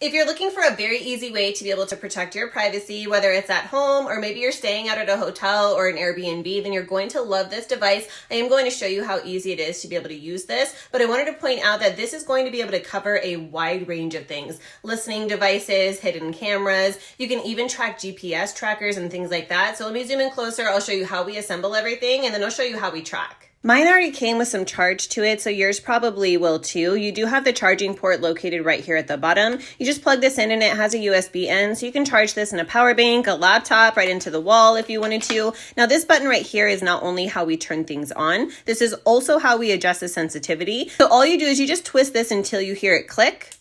If you're looking for a very easy way to be able to protect your privacy, whether it's at home or maybe you're staying out at a hotel or an Airbnb, then you're going to love this device. I am going to show you how easy it is to be able to use this, but I wanted to point out that this is going to be able to cover a wide range of things. Listening devices, hidden cameras, you can even track GPS trackers and things like that. So let me zoom in closer. I'll show you how we assemble everything and then I'll show you how we track. Mine already came with some charge to it, so yours probably will too. You do have the charging port located right here at the bottom. You just plug this in and it has a USB end, so you can charge this in a power bank, a laptop, right into the wall if you wanted to. Now this button right here is not only how we turn things on, this is also how we adjust the sensitivity. So all you do is you just twist this until you hear it click,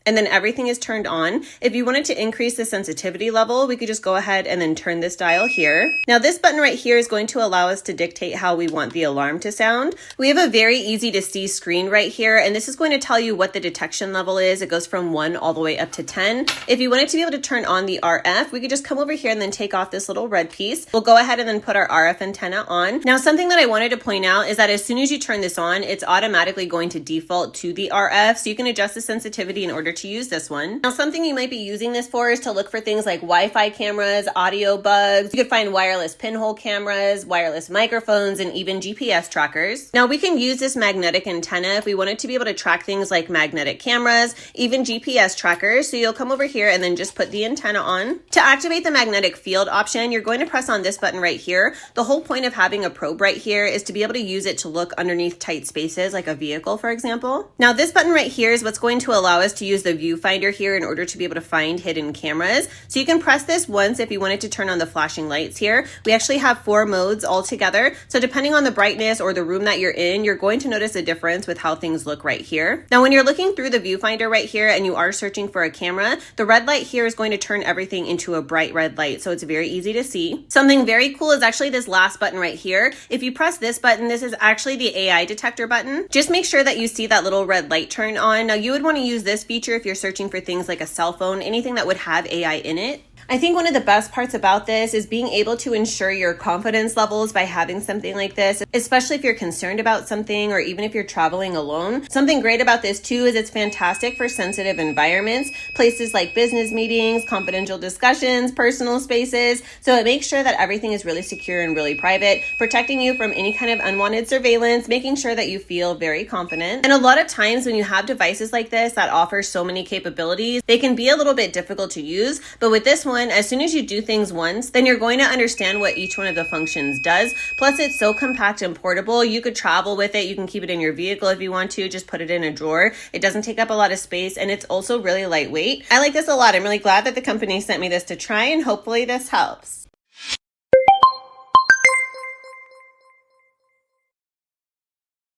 and then everything is turned on. If you wanted to increase the sensitivity level, we could just go ahead and then turn this dial here. Now this button right here is going to allow us to dictate how we want the alarm to sound. We have a very easy to see screen right here, and this is going to tell you what the detection level is. It goes from 1 all the way up to 10. If you wanted to be able to turn on the RF, we could just come over here and then take off this little red piece. We'll go ahead and then put our RF antenna on. Now something that I wanted to point out is that as soon as you turn this on, it's automatically going to default to the RF, so you can adjust the sensitivity in order to use this one. Now something you might be using this for is to look for things like Wi-Fi cameras, audio bugs. You could find wireless pinhole cameras, wireless microphones, and even GPS trackers. Now we can use this magnetic antenna if we wanted to be able to track things like magnetic cameras, even GPS trackers. So you'll come over here and then just put the antenna on. To activate the magnetic field option, you're going to press on this button right here. The whole point of having a probe right here is to be able to use it to look underneath tight spaces like a vehicle, for example. Now this button right here is what's going to allow us to use the viewfinder here in order to be able to find hidden cameras. So you can press this once if you wanted to turn on the flashing lights here. We actually have 4 modes altogether. So depending on the brightness or the room that you're in, you're going to notice a difference with how things look right here. Now when you're looking through the viewfinder right here and you are searching for a camera, the red light here is going to turn everything into a bright red light. So it's very easy to see. Something very cool is actually this last button right here. If you press this button, this is actually the AI detector button. Just make sure that you see that little red light turn on. Now you would want to use this feature if you're searching for things like a cell phone, anything that would have AI in it. I think one of the best parts about this is being able to ensure your confidence levels by having something like this, especially if you're concerned about something or even if you're traveling alone. Something great about this too is it's fantastic for sensitive environments, places like business meetings, confidential discussions, personal spaces. So it makes sure that everything is really secure and really private, protecting you from any kind of unwanted surveillance, making sure that you feel very confident. And a lot of times when you have devices like this that offer so many capabilities, they can be a little bit difficult to use. But with this one, as soon as you do things once, then you're going to understand what each one of the functions does. Plus, it's so compact and portable. You could travel with it. You can keep it in your vehicle if you want to. Just put it in a drawer. It doesn't take up a lot of space, and it's also really lightweight. I like this a lot. I'm really glad that the company sent me this to try, and hopefully this helps.